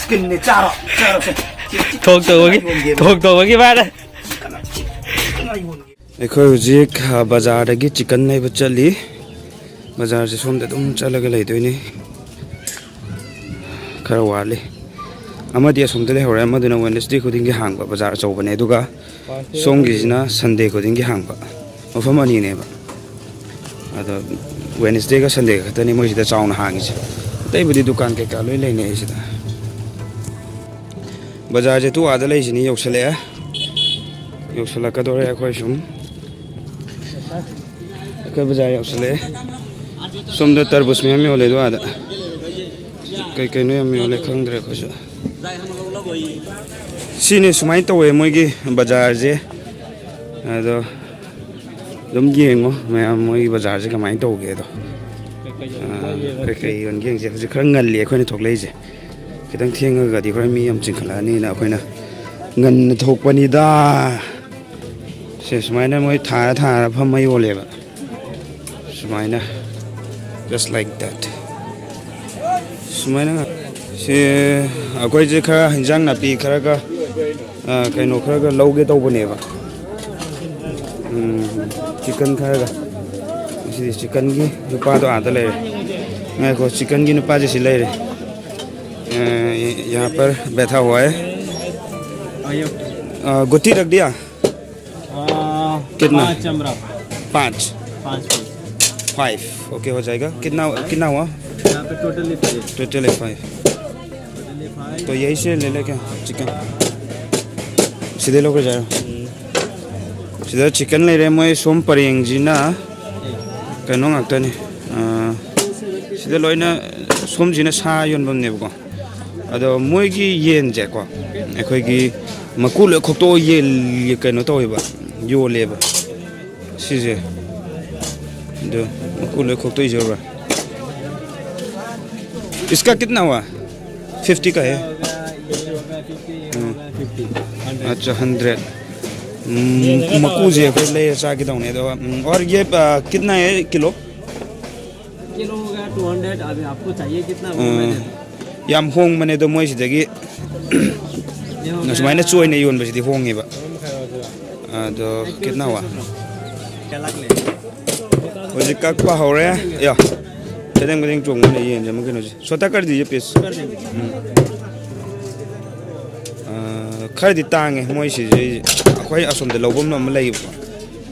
Skin ने चारो चारो से थोक तो की बात है अखोई हुजिक बाजार दगी चिकन नै चली बाजार से सोम दम चलग लेदोइनी खरा वाले अमदी असोम दे लेहरे अमदुना वेडनेसडे खुदिंगी हांगबा बाजार चौबने दुगा सोमगिसिना संडे खुदिंगी हांगबा मफम अनि नेबा अदो वेडनेसडे का संडे खतनी मोइसिदा चाउना हांगिसे तैबुदी दुकान के का लोइ लेने इसिदा बाजार जे तु आदा लेसिनी योसले योसला कदोरे अखोइ सुम अखोइ बाजार योसले सोमदा तरबुज में योले दो आदा कई कई नो यम योले खंगद्रे खसु सिने सुमाइ तवे मोइगी बाजार जे अदो दम येंगो मैं मोइगी बाजार जे कमाइ तौगे दो कई कई योनगें जे हुजि खरा ngल ले अखोइना थोकलेजे खितंग थेंगगा दि खरा मी यम चिंखलानी ना अखोइना ngन थोकपनी दा से सुमाइना मोइ था था फम योलेबा सुमाइना just like that सुमाइना से अखोइ जे खरा हिंजांग नापी खरा का कइनो खरा का लौगे तौबनेबा चिकन खरा का इसी चिकन की नुपा तो आदा ले मैं को चिकन की नुपा जैसी ले यहाँ पर बैठा हुआ है गुत्ती रख दिया कितना 5 ओके हो जाएगा कितना कितना हुआ यहाँ पे टोटली 5 तो यही से ले ले क्या चिकन सीधे लोग जाए सीधे चिकन ले रहे मैं सोम परेंग जी ना कनो ngaktani sida loina somjina sa yonbam nebko ado moigi yen je ko ekhoi gi makul khokto yel kano toiba yoleba sije do makul khokto ijora इसका कितना हुआ 50 का है अच्छा 100 मकूजे को ले सा की दौने दो और ये कितना है किलो किलो होगा 200 अभी आपको चाहिए कितना याम होंग मने दो मोइ सिदगी नसमाइना चोइने योन बसिदि होंगेबा तो कितना हुआ क्या लाग ले होजि कक्पा होरे या तेदंग बदिंग चोंग ने येन जम केनो सोता कर दीजिए पीस खरदी तांगे मोइ सिजे अखोइ असोमदे लौबम न लैब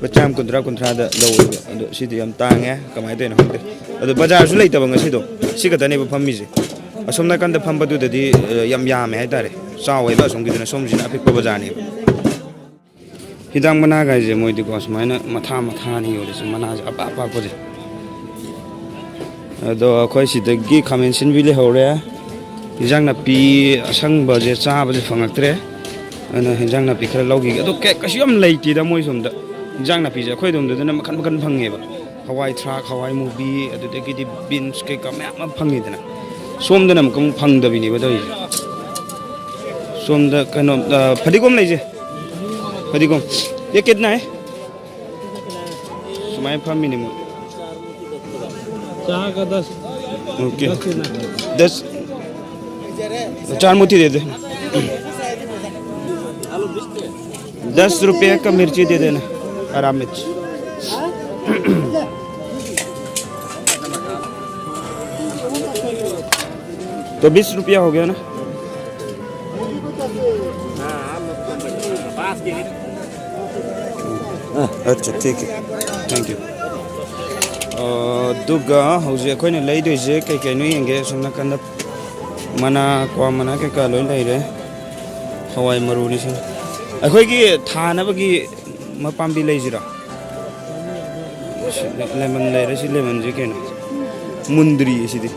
बचाम कुंद्रा कुंद्रादा लौब अदो सिदि याम तांगे कमाय देनो हंदे अदो बाजार सु लैतब ngasido सिगतने फम्मीजे असोमना कंदा फम्बदुदि याम यामे हाइतारे चावैबा असोमगिदना सोमजिना अपिक बाजारने हिदांग मना गाइजे मोइदि को असमाइना मथा मथानि योलेस मना अपा अपा कोजे अदो अखोइ सिदगी खामेन सिनबिले हौरे हिजांग ना पी असंग बजे चाबजे फंगक्त्रे अना हिजांग ना पी खरा लौगी अदो के कसियम लैतिदा मोइ सोमदा हिजांग ना पीजे अखोइ दोमदना मखन मखन फंगेबा हवाई थ्राक हवाई मुबी अदुदगिदि बीन्स के कम याम फंगेदना सोमदना मकम फंगदबिनि बदoi सोमदा कनो फदिगोम लेजे फदिगोम ये कितना है सुमाय फमिनि मो चाह का 10 ओके 10 4 मोती दे दे 10 रुपये का मिर्ची दे देना हरा मिर्च तो 20 रुपया हो गया ना अच्छा ठीक है थैंक यू दुगा हौजे अखोइने लैदोइजे कई कई नो येंगे सोमना कंदा मना kwa mana के का लोइ लैरे हवाई मरुनि सिन अखोइगी थानबगी मपाम्बी लैजिरा लेमन लैरे सि लेमन जे केनो मुंद्री सिदि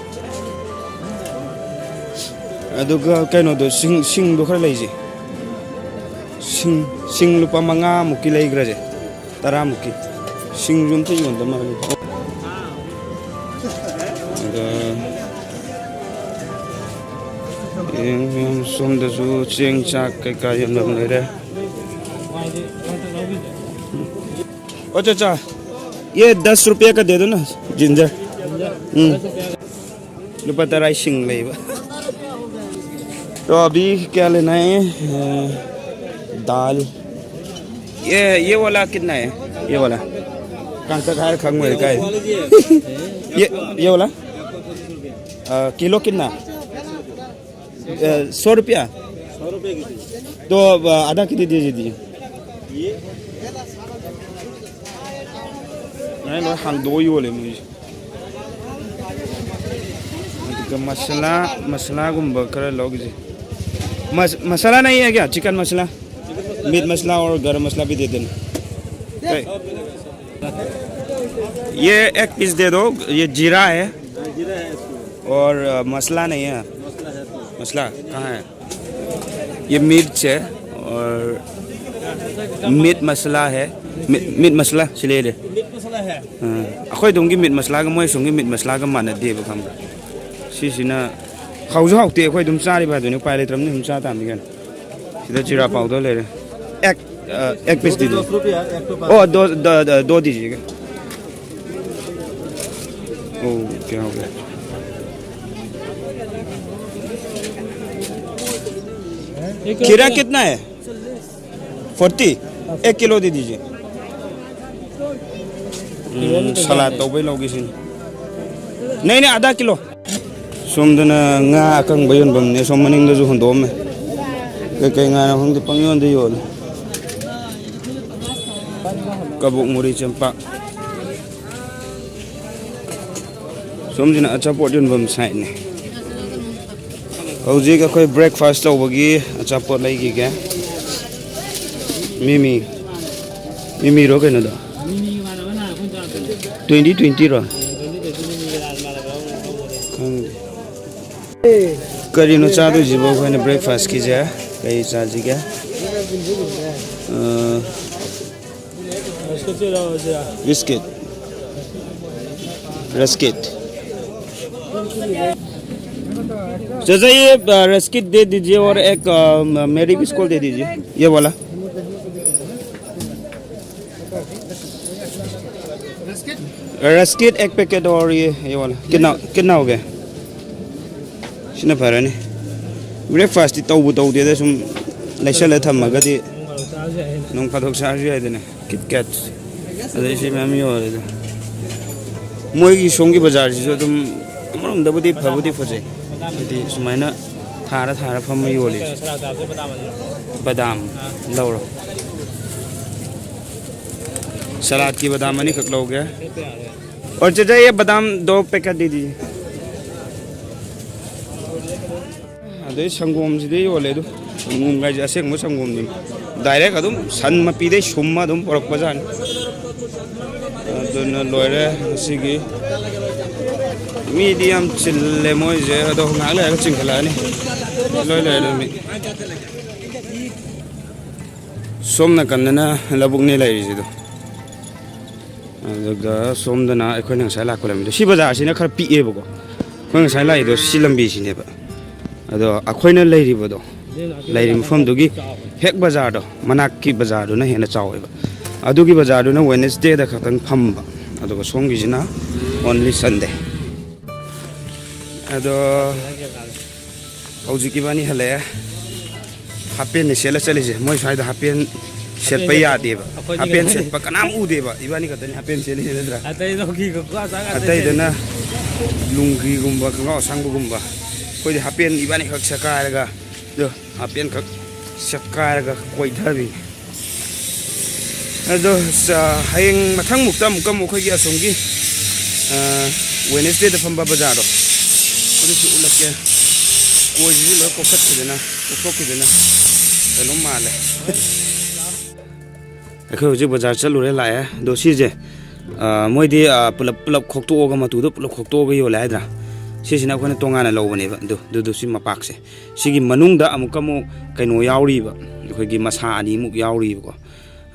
अदुगा केनो दो सिंग दो खरा लैजे सिंग लुपा मंगा मुकी लैग्राजे 10 मुकी सिंग जुम थे योन दमा सोमदसु चेंग चाक कई यम लेरे अच्छा अच्छा ये 10 रुपये का दे दो ना जिंजर लुपा 10 सिंग लेबा तो अभी क्या लेना है? दाल। ये वाला कितना है? ये वाला कहाँ तक है? खंग में का है? ये वाला किलो कितना? 100 रुपया। 100 रुपये की तो आधा किलो दीजिए। नहीं लो हम 2 ही बोले मुझे। मसाला गुम्बा कर लोग जी। मसाला नहीं है क्या? चिकन मसाला, मीट मसाला और गरम मसाला भी दे देना। ये एक पीस दे दो। ये जीरा है और मसाला नहीं है। मसाला कहाँ है? ये मिर्च है और मीट मसाला है। मीट मसाला सिले दे। अखोई दूंगी मीट मसाला का मोई सूंगी मीट मसाला का माना दे बखम का। सीसीना खाऊजो हाउते अखोई दुम चारी बात दुनी पायले त्रम नहीं हम चाहता हम दिखन। सीधा जीरा पाउडर ले रहे। एक पीस दीजिए। 10 रुपया एक तो ओ दो दीजिएगा। ओ क्या हो गया? खीरा कितना है? 40। 1 किलो दे दीजिए। सलाद तो भाई लोगी सिन। नहीं आधा kilo. सोमदना nga akang bayon bamne somaning da juhon dom kay nga na hong pangyon de yon kabuk muri champa somjina acha pot yon bam sai ne hauji ka koi breakfast to bagi acha pot lai gi ga mimi ro kai na da 20 ro करी no चादो जीवो खोने breakfast की जा कई charge क्या biscuit रस्किट चाचा ये रस्किट दे दीजिए और एक मेरी बिस्कुट दे दीजिए ये वाला रस्किट एक पैकेट और ये वाला कितना हो गया सिना फरने ब्रेकफास्ट तो दे सुम लेसल थमगदी नों फादोक साजु आइदने किटकैट अदे मैम यो मोगी सोंगी बाजार से तुम अमरमदबुदी फबुदी फजे यदि सुमाइना थारा फम योली बादाम लौरो सलाद की बादाम नहीं खक लो गया और चाचा ये बादाम 2 पैकेट दे दीजिए अदे संगोम से योले दो संगोम गाइज असेंग संगोम दी डायरेक्ट अदुम सन मपीदे सुम्मा अदुम परक बजान अदुन लोरे सिगी मीडियम चिल्ले मोइजे अदो नाले चिंखलानी लोले लोमी सोमना कन्ना लबुकने लाइजिदो अदुगा सोमदना अखोइना ngसाइ लाखोलामिदो सि बाजार सिना खर पिएबको खोइ ngसाइ लाइदो सि लम्बी सिनेबा अदो अखोइना लैरिबदो लैरि मफमदुगी हेक बाजारदो मनाक्की बाजारदोना हेना चावेबा अदुगी बाजारदोना वेडनेसडे दा खतन फमबा अदुगा सोंगिजिना ओनली संडे अदो हौजिकी बानी हले हापेन ने सेला चलिजे मोइ साइदा हापेन सेट पे यादेबा हापेन सेट प कनाम उदेबा इबानी खतन हापेन सेली हेदरा अतै दोगी को क्लास आगा अतै दना लुंगी गुम्बा खंगा सांगु गुम्बा कोई हापेन इबानी खक सकायरगा दो हापेन खक सकायरगा कोइ थबी अदो हायें मथंग मुक्ता मुकम मोखोगी असोंगी वेडनेसडे द फंबा बाजारो अदुसु उलके कोइ जी लो कोखत खिदना कोखिदना कनो माले अखो जे बाजार चलुरे लाए दो सिजे मोइदि पुलप खोक्तोगा मतुदो पुलप खोक्तोगा यो लाइद्रा सिसिना कोने तोंगाना लौबनेबा दो सि मपाकसे सिगी मनुंगदा अमुकमु कइनो यावरिबा अखोगी मसा अनि मुक यावरिबको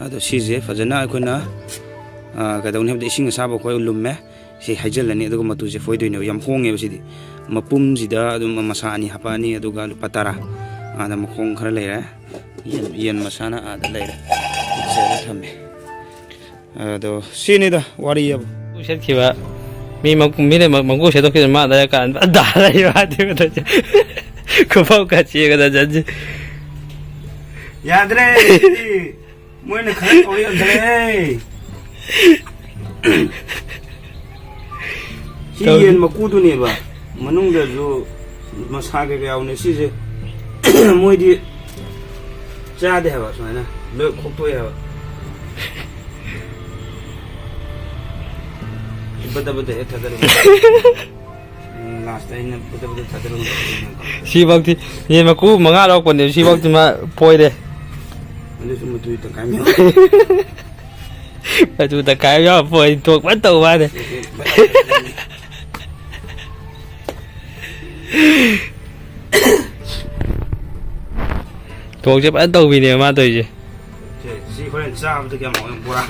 अदो सिजे फजना अखोना कदौने हबदे इसिंग साबो खोय लुम्मे सि हाइजलनी अदुगा मतुजे फोइदोइनो याम होंगेबा सिदि मपुम जिदा अदुम मसा अनि हपानी अदुगा लुपा 10 आदा मखोंग खरा लेरे येन मसाना आदा लेरे जेला थमे अदो सिनिदा वारी अब उसेत खिबा मी ने मंगो से तो कि मा दा कान दा ला यो आदि 그거 같이 얘가 자지. 야들에 뭐는 그래 우리 그래 시엔 뭐 꾸두니 봐 만ung자도 뭐 사게 가오네 시제 뭐디 짜대 봐 소나 너 kok도야 बता है था लास्ट टाइम ने बता था 시박티 얘 막고 망하라고 건데 시박티 마 보이래. 근데 좀 두이 또 가면 아주 다 가요 보이 thuộc bắt đầu ba này. thuộc chứ bắt đầu vì này mà tôi gì. 지 그래 싸움도 그냥 먹는 거라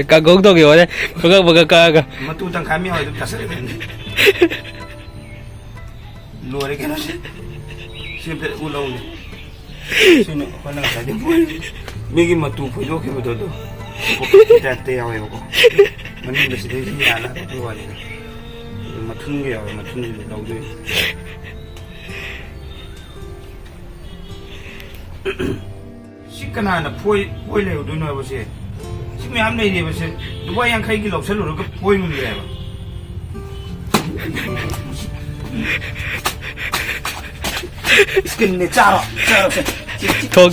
các công tôi kiểu đấy cái mà tu tăng khai mi hỏi được sao lùa đấy cái nó xem được u lâu này xem nó con nào sai được mấy cái mà tu phải đâu cái mà đâu đâu cái teo ấy mà mình được sự đấy thì là cái gọi này mà thun cái mà thun lâu rồi 시끄나나 보일래요 누나 보세요 지금 함내리 보세요 누가 양 카이길 없을로 그 보이는 거야 근데 짜라 thuộc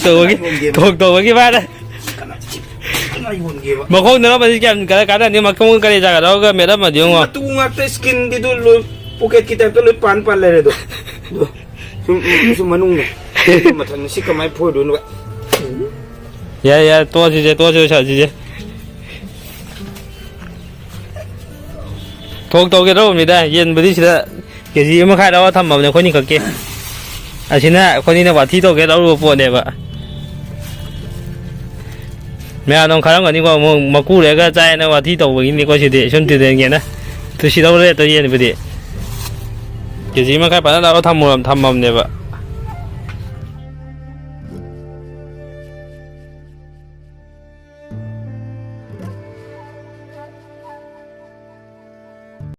cái ba đấy. cái này hồn ghê mà không nữa mà cái đó nhưng mà không cái này đó cái mẹ đó mà đúng không? tu ngạc tới skin đi tu luôn pocket kita tu luôn pan pan lại rồi sum manung này mà thằng xích cái máy phôi đúng không? 야, 도와주지, 잘 독독이로 옵니다. yen bữa giờ cái gì mà khai đó thăm bảo này con đi cực kia. À xin ạ, con đi nào bảo thi đâu cái đó luôn buồn đẹp ạ. mẹ nó khai đó đi qua mà cú đấy cái trai nó bảo thi đâu với đi qua chỉ để xuân từ đấy nghe nè. tôi chỉ đâu đấy tôi yen bữa cái gì mà khai bảo đó thăm bảo đẹp ạ.